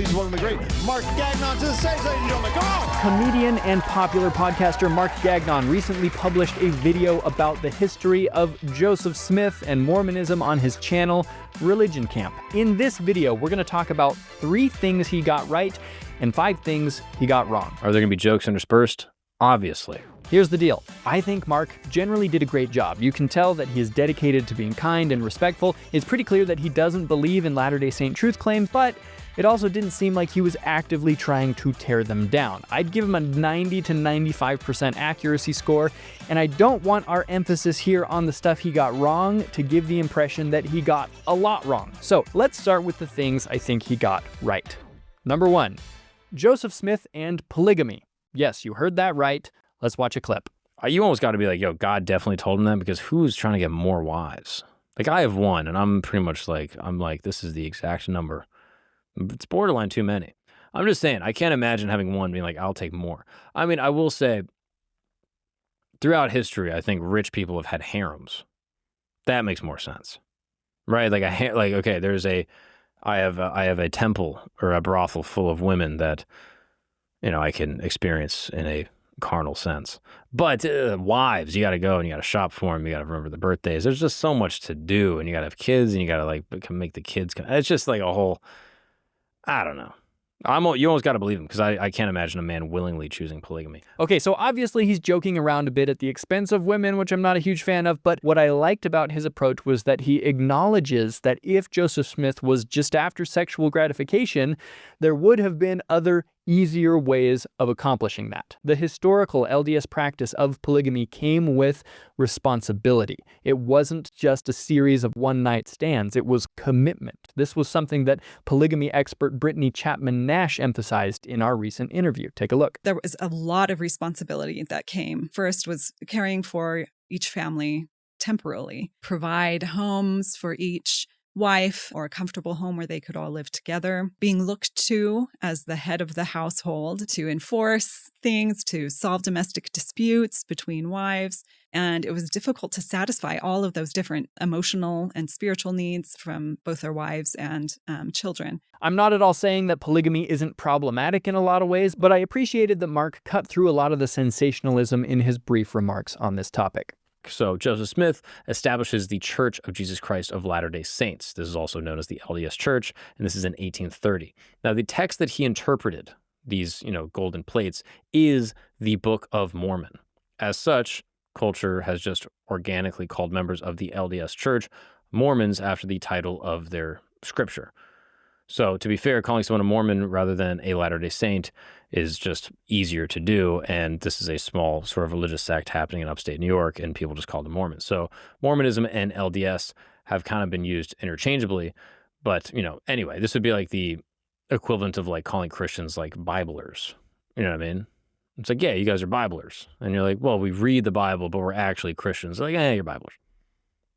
please welcome the great Mark Gagnon to the stage, ladies and gentlemen. Come on! Comedian and popular podcaster Mark Gagnon recently published a video about the history of Joseph Smith and Mormonism on his channel, Religion Camp. In this video, we're going to talk about 3 things he got right and 5 things he got wrong. Are there going to be jokes interspersed? Obviously. Here's the deal. I think Mark generally did a great job. You can tell that he is dedicated to being kind and respectful. It's pretty clear that he doesn't believe in Latter-day Saint truth claims, but it also didn't seem like he was actively trying to tear them down. I'd give him a 90 to 95% accuracy score, and I don't want our emphasis here on the stuff he got wrong to give the impression that he got a lot wrong. So let's start with the things I think he got right. Number 1, Joseph Smith and polygamy. Yes, you heard that right. Let's watch a clip. You almost got to be like, yo, God definitely told him that, because who's trying to get more wives? Like, I have one, and I'm pretty much like, this is the exact number. It's borderline too many. I'm just saying, I can't imagine having one being like, I'll take more. I mean, I will say, throughout history, I think rich people have had harems. That makes more sense, right? Like, I have a temple or a brothel full of women that, I can experience in a carnal sense. But wives, you got to go and you got to shop for them. You got to remember the birthdays. There's just so much to do, and you got to have kids, and you got to make the kids. It's just like a whole. I don't know. You almost got to believe him, because I can't imagine a man willingly choosing polygamy. Okay, so obviously he's joking around a bit at the expense of women, which I'm not a huge fan of, but what I liked about his approach was that he acknowledges that if Joseph Smith was just after sexual gratification, there would have been other easier ways of accomplishing that. The historical LDS practice of polygamy came with responsibility. It wasn't just a series of one-night stands, it was commitment. This was something that polygamy expert Brittany Chapman Nash emphasized in our recent interview. Take a look. There was a lot of responsibility that came. First was caring for each family temporarily, provide homes for each wife, or a comfortable home where they could all live together, being looked to as the head of the household to enforce things, to solve domestic disputes between wives. And it was difficult to satisfy all of those different emotional and spiritual needs from both their wives and children. I'm not at all saying that polygamy isn't problematic in a lot of ways, but I appreciated that Mark cut through a lot of the sensationalism in his brief remarks on this topic. So Joseph Smith establishes the Church of Jesus Christ of Latter-day Saints. This is also known as the LDS Church, and this is in 1830. Now, the text that he interpreted, these, golden plates, is the Book of Mormon. As such, culture has just organically called members of the LDS Church Mormons after the title of their scripture. So, to be fair, calling someone a Mormon rather than a Latter-day Saint is just easier to do, and this is a small sort of religious sect happening in upstate New York, and people just call them Mormons. So, Mormonism and LDS have kind of been used interchangeably, but, anyway, this would be like the equivalent of like calling Christians like Biblers. You know what I mean? It's like, yeah, you guys are Biblers. And you're like, well, we read the Bible, but we're actually Christians. They're like, you're Biblers.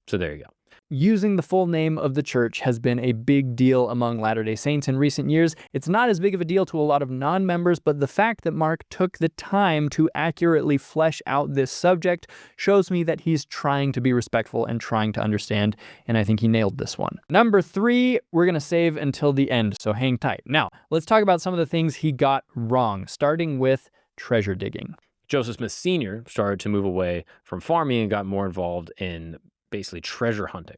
So there you go. Using the full name of the church has been a big deal among Latter-day Saints in recent years. It's not as big of a deal to a lot of non-members, but the fact that Mark took the time to accurately flesh out this subject shows me that he's trying to be respectful and trying to understand, and I think he nailed this one. Number 3, we're going to save until the end, so hang tight. Now, let's talk about some of the things he got wrong, starting with treasure digging. Joseph Smith Sr. started to move away from farming and got more involved in basically treasure hunting.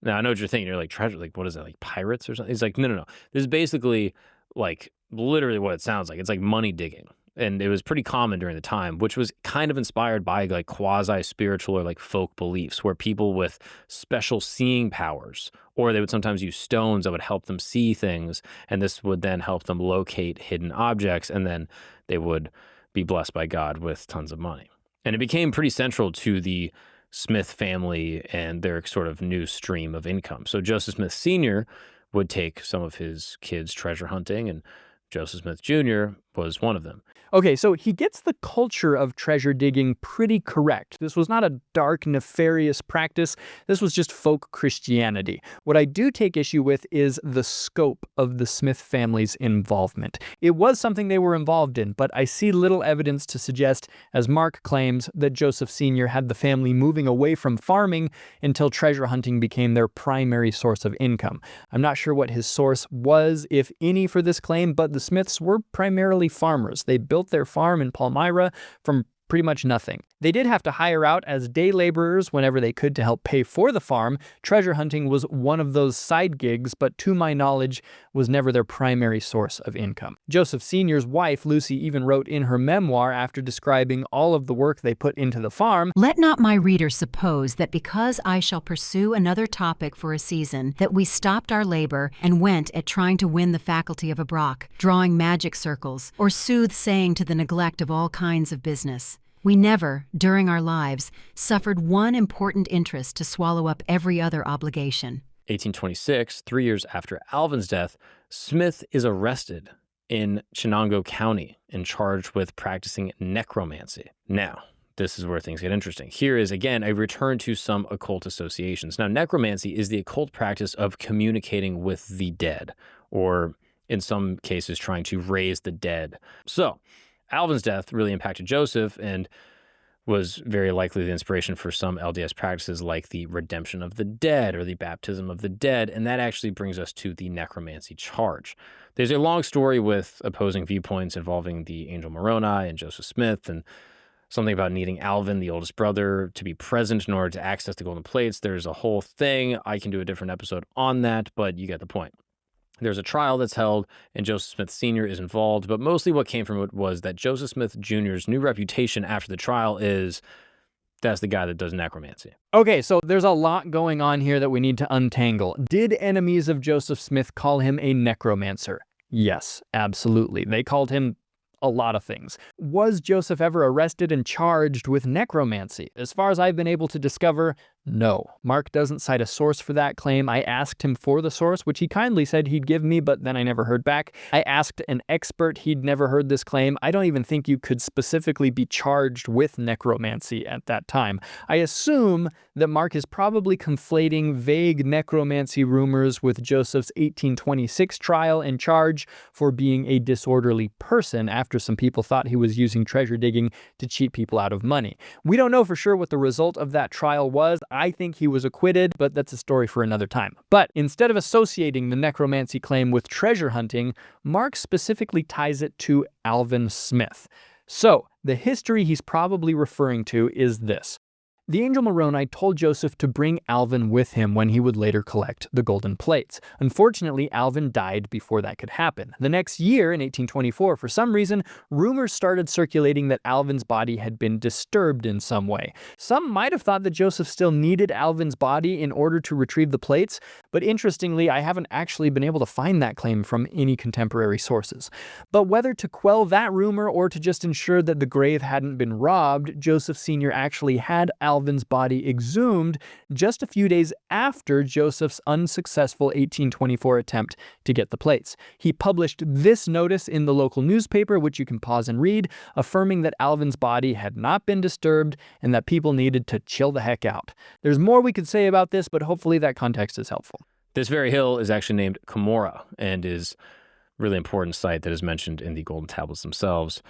Now, I know what you're thinking. You're like, treasure, like, what is that, like pirates or something? He's like, no. This is basically like literally what it sounds like. It's like money digging. And it was pretty common during the time, which was kind of inspired by like quasi-spiritual or like folk beliefs, where people with special seeing powers, or they would sometimes use stones that would help them see things, and this would then help them locate hidden objects, and then they would be blessed by God with tons of money. And it became pretty central to the Smith family and their sort of new stream of income. So Joseph Smith Sr. would take some of his kids treasure hunting, and Joseph Smith Jr. was one of them. Okay, so he gets the culture of treasure digging pretty correct. This was not a dark, nefarious practice. This was just folk Christianity. What I do take issue with is the scope of the Smith family's involvement. It was something they were involved in, but I see little evidence to suggest, as Mark claims, that Joseph Sr. had the family moving away from farming until treasure hunting became their primary source of income. I'm not sure what his source was, if any, for this claim, but the Smiths were primarily farmers. They built their farm in Palmyra from pretty much nothing. They did have to hire out as day laborers whenever they could to help pay for the farm. Treasure hunting was one of those side gigs, but to my knowledge, was never their primary source of income. Joseph Sr.'s wife, Lucy, even wrote in her memoir after describing all of the work they put into the farm, "Let not my reader suppose that because I shall pursue another topic for a season, that we stopped our labor and went at trying to win the faculty of a Brock, drawing magic circles, or soothsaying to the neglect of all kinds of business. We never, during our lives, suffered one important interest to swallow up every other obligation." 1826, 3 years after Alvin's death, Smith is arrested in Chenango County and charged with practicing necromancy. Now, this is where things get interesting. Here is, again, a return to some occult associations. Now, necromancy is the occult practice of communicating with the dead, or in some cases, trying to raise the dead. So, Alvin's death really impacted Joseph and was very likely the inspiration for some LDS practices like the redemption of the dead or the baptism of the dead, and that actually brings us to the necromancy charge. There's a long story with opposing viewpoints involving the angel Moroni and Joseph Smith, and something about needing Alvin, the oldest brother, to be present in order to access the golden plates. There's a whole thing. I can do a different episode on that, but you get the point. There's a trial that's held, and Joseph Smith Sr. is involved, but mostly what came from it was that Joseph Smith Jr.'s new reputation after the trial is that's the guy that does necromancy. Okay, so there's a lot going on here that we need to untangle. Did enemies of Joseph Smith call him a necromancer? Yes, absolutely. They called him a lot of things. Was Joseph ever arrested and charged with necromancy? As far as I've been able to discover, no. Mark doesn't cite a source for that claim. I asked him for the source, which he kindly said he'd give me, but then I never heard back. I asked an expert. He'd never heard this claim. I don't even think you could specifically be charged with necromancy at that time. I assume that Mark is probably conflating vague necromancy rumors with Joseph's 1826 trial and charge for being a disorderly person after some people thought he was using treasure digging to cheat people out of money. We don't know for sure what the result of that trial was. I think he was acquitted, but that's a story for another time. But instead of associating the necromancy claim with treasure hunting, Mark specifically ties it to Alvin Smith. So, the history he's probably referring to is this. The angel Moroni told Joseph to bring Alvin with him when he would later collect the golden plates. Unfortunately, Alvin died before that could happen. The next year, in 1824, for some reason, rumors started circulating that Alvin's body had been disturbed in some way. Some might have thought that Joseph still needed Alvin's body in order to retrieve the plates, but interestingly, I haven't actually been able to find that claim from any contemporary sources. But whether to quell that rumor or to just ensure that the grave hadn't been robbed, Joseph Sr. actually had Alvin's body exhumed just a few days after Joseph's unsuccessful 1824 attempt to get the plates. He published this notice in the local newspaper, which you can pause and read, affirming that Alvin's body had not been disturbed and that people needed to chill the heck out. There's more we could say about this, but hopefully that context is helpful. This very hill is actually named Cumorah and is a really important site that is mentioned in the Golden Tablets themselves.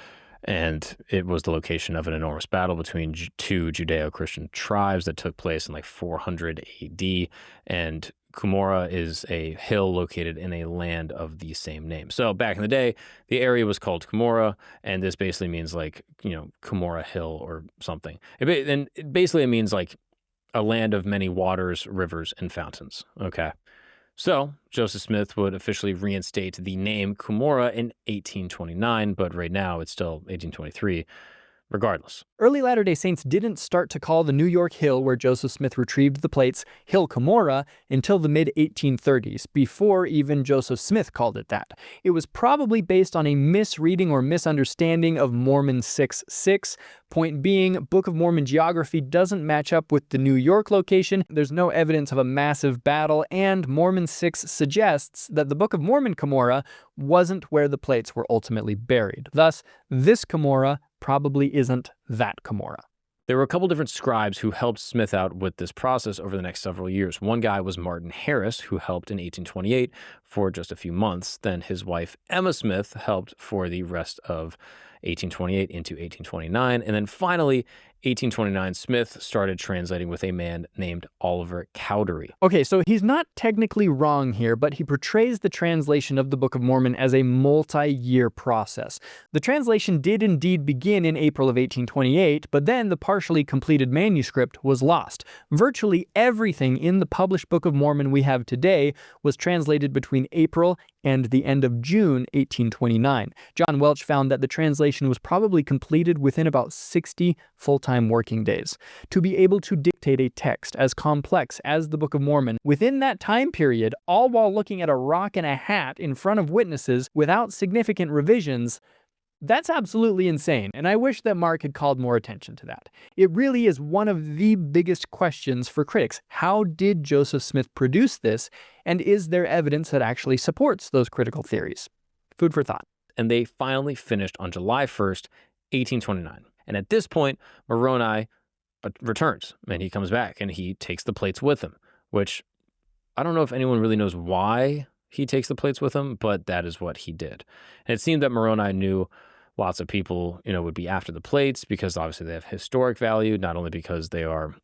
And it was the location of an enormous battle between two Judeo-Christian tribes that took place in like 400 AD. And Cumorah is a hill located in a land of the same name. So back in the day, the area was called Cumorah, and this basically means like, Cumorah Hill or something. And basically it means like a land of many waters, rivers, and fountains. Okay. So, Joseph Smith would officially reinstate the name Cumorah in 1829, but right now it's still 1823. regardless. Early Latter-day Saints didn't start to call the New York hill where Joseph Smith retrieved the plates Hill Cumorah until the mid-1830s, before even Joseph Smith called it that. It was probably based on a misreading or misunderstanding of Mormon 6:6. Point being, Book of Mormon geography doesn't match up with the New York location, there's no evidence of a massive battle, and Mormon 6 suggests that the Book of Mormon Cumorah wasn't where the plates were ultimately buried. Thus, this Cumorah probably isn't that Cumorah. There were a couple different scribes who helped Smith out with this process over the next several years. One guy was Martin Harris, who helped in 1828 for just a few months. Then his wife, Emma Smith, helped for the rest of 1828 into 1829. And then finally, 1829, Smith started translating with a man named Oliver Cowdery. Okay, so he's not technically wrong here, but he portrays the translation of the Book of Mormon as a multi-year process. The translation did indeed begin in April of 1828, but then the partially completed manuscript was lost. Virtually everything in the published Book of Mormon we have today was translated between April and the end of June 1829. John Welch found that the translation was probably completed within about 60 full-time working days. To be able to dictate a text as complex as the Book of Mormon within that time period, all while looking at a rock and a hat in front of witnesses without significant revisions, that's absolutely insane, and I wish that Mark had called more attention to that. It really is one of the biggest questions for critics. How did Joseph Smith produce this, and is there evidence that actually supports those critical theories? Food for thought. And they finally finished on July 1st, 1829. And at this point, Moroni returns, and he comes back, and he takes the plates with him, which I don't know if anyone really knows why he takes the plates with him, but that is what he did. And it seemed that Moroni knew lots of people, would be after the plates because obviously they have historic value, not only because they are,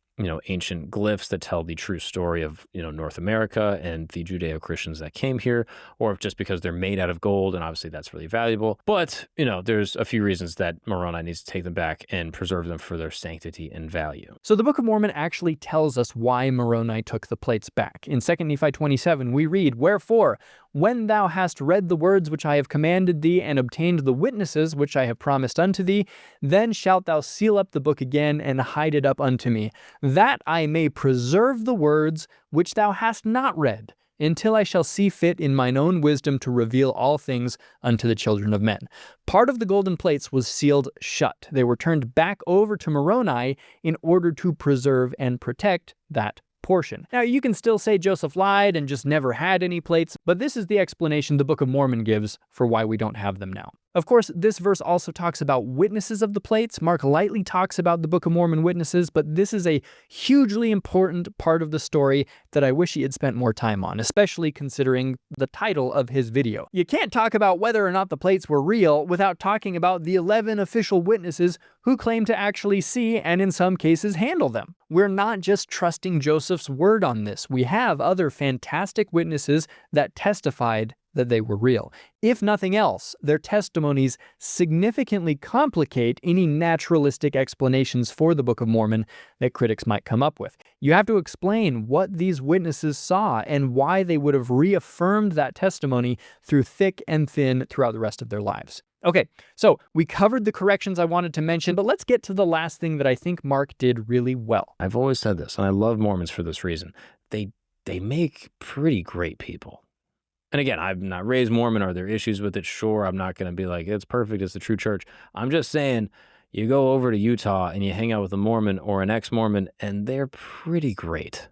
ancient glyphs that tell the true story of, North America and the Judeo-Christians that came here, or just because they're made out of gold, and obviously that's really valuable. But, there's a few reasons that Moroni needs to take them back and preserve them for their sanctity and value. So the Book of Mormon actually tells us why Moroni took the plates back. In 2 Nephi 27, we read, "Wherefore, when thou hast read the words which I have commanded thee, and obtained the witnesses which I have promised unto thee, then shalt thou seal up the book again, and hide it up unto me, that I may preserve the words which thou hast not read, until I shall see fit in mine own wisdom to reveal all things unto the children of men." Part of the golden plates was sealed shut. They were turned back over to Moroni in order to preserve and protect that portion. Now, you can still say Joseph lied and just never had any plates, but this is the explanation the Book of Mormon gives for why we don't have them now. Of course, this verse also talks about witnesses of the plates. Mark lightly talks about the Book of Mormon witnesses, but this is a hugely important part of the story that I wish he had spent more time on, especially considering the title of his video. You can't talk about whether or not the plates were real without talking about the 11 official witnesses who claim to actually see and in some cases handle them. We're not just trusting Joseph's word on this. We have other fantastic witnesses that testified that they were real. If nothing else, their testimonies significantly complicate any naturalistic explanations for the Book of Mormon that critics might come up with. You have to explain what these witnesses saw and why they would have reaffirmed that testimony through thick and thin throughout the rest of their lives. Okay, so we covered the corrections I wanted to mention, but let's get to the last thing that I think Mark did really well. I've always said this, and I love Mormons for this reason. They make pretty great people. And again, I've not raised Mormon. Are there issues with it? Sure. I'm not going to be like, it's perfect, it's the true church. I'm just saying, you go over to Utah and you hang out with a Mormon or an ex-Mormon, and they're pretty great.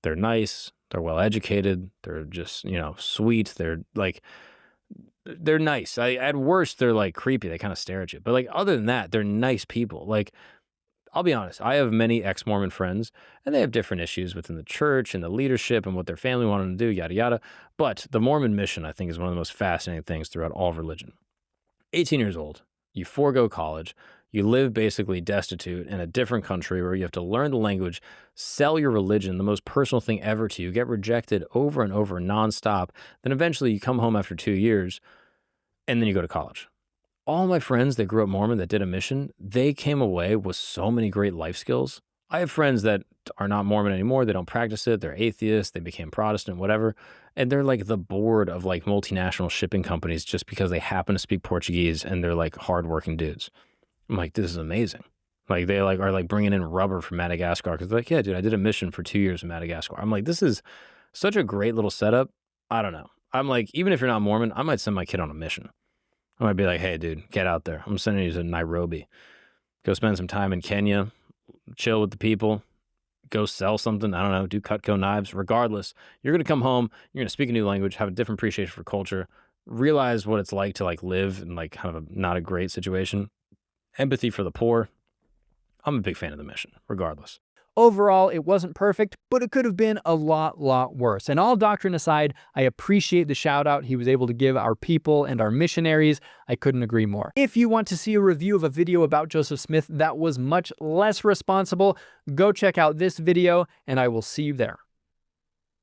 They're nice. They're well-educated. They're just, sweet. They're nice. At worst, they're creepy. They kind of stare at you. But other than that, they're nice people. I'll be honest, I have many ex-Mormon friends, and they have different issues within the church and the leadership and what their family wanted them to do, yada, yada. But the Mormon mission, I think, is one of the most fascinating things throughout all of religion. 18 years old, you forego college, you live basically destitute in a different country where you have to learn the language, sell your religion, the most personal thing ever to you, get rejected over and over nonstop. Then eventually you come home after 2 years, and then you go to college. All my friends that grew up Mormon that did a mission, they came away with so many great life skills. I have friends that are not Mormon anymore. They don't practice it. They're atheists. They became Protestant, whatever. And they're the board of multinational shipping companies just because they happen to speak Portuguese and they're hardworking dudes. I'm like, this is amazing. Like they are like bringing in rubber from Madagascar because they're like, yeah, dude, I did a mission for 2 years in Madagascar. I'm like, this is such a great little setup. I don't know. I'm like, even if you're not Mormon, I might send my kid on a mission. I might be like, hey, dude, get out there. I'm sending you to Nairobi. Go spend some time in Kenya, chill with the people, go sell something. I don't know, do Cutco knives. Regardless, you're going to come home, you're going to speak a new language, have a different appreciation for culture, realize what it's like to like live in like kind of a not a great situation. Empathy for the poor. I'm a big fan of the mission, regardless. Overall, it wasn't perfect, but it could have been a lot worse. And all doctrine aside, I appreciate the shout out he was able to give our people and our missionaries. I couldn't agree more. If you want to see a review of a video about Joseph Smith that was much less responsible, go check out this video, and I will see you there.